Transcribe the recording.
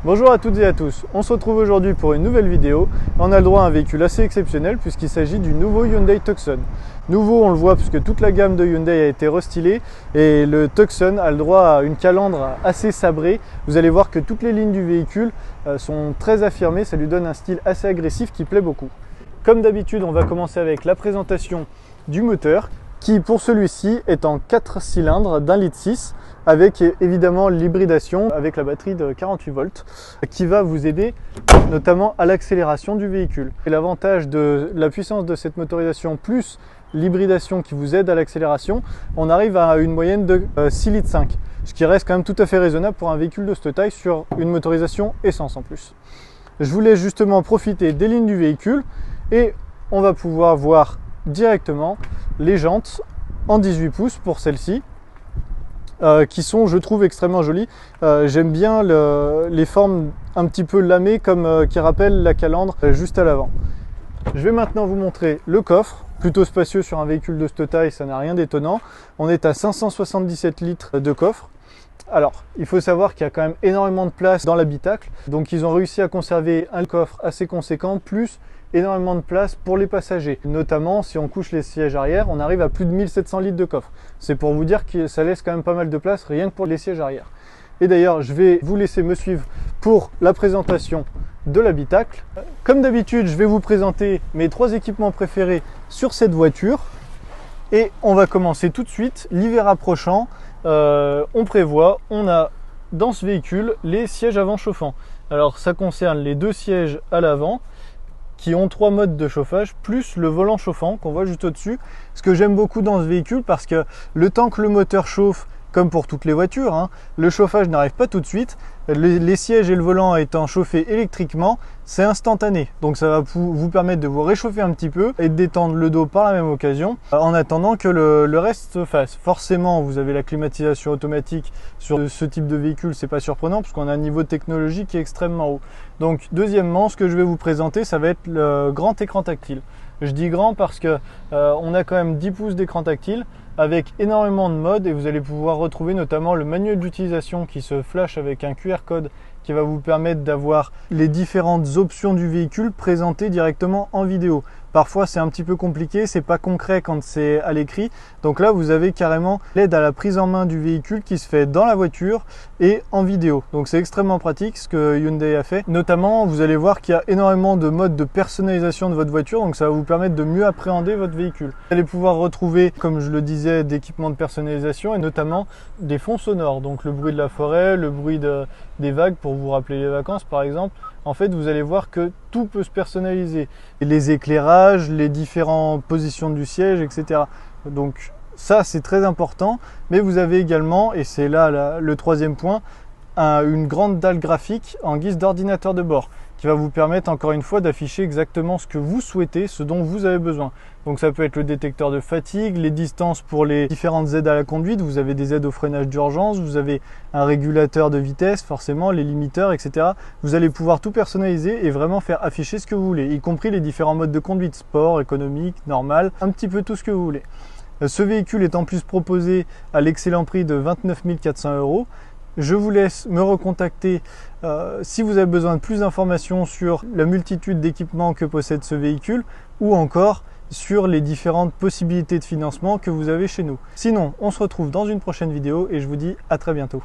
Bonjour à toutes et à tous, on se retrouve aujourd'hui pour une nouvelle vidéo. On a le droit à un véhicule assez exceptionnel puisqu'il s'agit du nouveau Hyundai Tucson. Nouveau, on le voit puisque toute la gamme de Hyundai a été restylée et le Tucson a le droit à une calandre assez sabrée. Vous allez voir que toutes les lignes du véhicule sont très affirmées, ça lui donne un style assez agressif qui plaît beaucoup. Comme d'habitude, on va commencer avec la présentation du moteur qui pour celui-ci est en 4 cylindres d'1,6 litre avec évidemment l'hybridation avec la batterie de 48 volts qui va vous aider notamment à l'accélération du véhicule. Et l'avantage de la puissance de cette motorisation plus l'hybridation qui vous aide à l'accélération, on arrive à une moyenne de 6,5 litres, ce qui reste quand même tout à fait raisonnable pour un véhicule de cette taille sur une motorisation essence en plus. Je vous laisse justement profiter des lignes du véhicule et on va pouvoir voir directement les jantes en 18 pouces pour celle-ci qui sont, je trouve, extrêmement jolies. J'aime bien les formes un petit peu lamées comme qui rappellent la calandre juste à l'avant. Je vais maintenant vous montrer le coffre, plutôt spacieux sur un véhicule de cette taille, ça n'a rien d'étonnant. On est à 577 litres de coffre. Alors, il faut savoir qu'il y a quand même énormément de place dans l'habitacle, donc ils ont réussi à conserver un coffre assez conséquent, plus énormément de place pour les passagers. Notamment, si on couche les sièges arrière, on arrive à plus de 1700 litres de coffre. C'est pour vous dire que ça laisse quand même pas mal de place, rien que pour les sièges arrière. Et d'ailleurs, je vais vous laisser me suivre pour la présentation de l'habitacle. Comme d'habitude, je vais vous présenter mes 3 équipements préférés sur cette voiture. Et on va commencer tout de suite. L'hiver approchant, on a dans ce véhicule les sièges avant chauffants. Alors ça concerne les 2 sièges à l'avant qui ont 3 modes de chauffage plus le volant chauffant qu'on voit juste au-dessus. Ce que j'aime beaucoup dans ce véhicule parce que le temps que le moteur chauffe, comme pour toutes les voitures, le chauffage n'arrive pas tout de suite. Les sièges et le volant étant chauffés électriquement, c'est instantané. Donc ça va vous permettre de vous réchauffer un petit peu et de détendre le dos par la même occasion en attendant que le reste se fasse. Forcément, vous avez la climatisation automatique sur ce type de véhicule, c'est pas surprenant parce qu'on a un niveau de technologie qui est extrêmement haut. Donc deuxièmement, ce que je vais vous présenter, ça va être le grand écran tactile. Je dis grand parce que on a quand même 10 pouces d'écran tactile avec énormément de modes et vous allez pouvoir retrouver notamment le manuel d'utilisation qui se flash avec un QR code qui va vous permettre d'avoir les différentes options du véhicule présentées directement en vidéo. Parfois c'est un petit peu compliqué, c'est pas concret quand c'est à l'écrit. Donc là vous avez carrément l'aide à la prise en main du véhicule qui se fait dans la voiture et en vidéo. Donc c'est extrêmement pratique ce que Hyundai a fait. Notamment vous allez voir qu'il y a énormément de modes de personnalisation de votre voiture, donc ça va vous permettre de mieux appréhender votre véhicule. Vous allez pouvoir retrouver, comme je le disais, d'équipements de personnalisation et notamment des fonds sonores. Donc le bruit de la forêt, le bruit des vagues pour vous rappeler les vacances par exemple. En fait, vous allez voir que tout peut se personnaliser. Les éclairages, les différentes positions du siège, etc. Donc ça, c'est très important. Mais vous avez également, et c'est là le troisième point, une grande dalle graphique en guise d'ordinateur de bord qui va vous permettre encore une fois d'afficher exactement ce que vous souhaitez, ce dont vous avez besoin. Donc ça peut être le détecteur de fatigue, les distances pour les différentes aides à la conduite, vous avez des aides au freinage d'urgence, vous avez un régulateur de vitesse, forcément les limiteurs, etc. Vous allez pouvoir tout personnaliser et vraiment faire afficher ce que vous voulez, y compris les différents modes de conduite, sport, économique, normal, un petit peu tout ce que vous voulez. Ce véhicule est en plus proposé à l'excellent prix de 29 400 €. Je vous laisse me recontacter si vous avez besoin de plus d'informations sur la multitude d'équipements que possède ce véhicule ou encore sur les différentes possibilités de financement que vous avez chez nous. Sinon, on se retrouve dans une prochaine vidéo et je vous dis à très bientôt.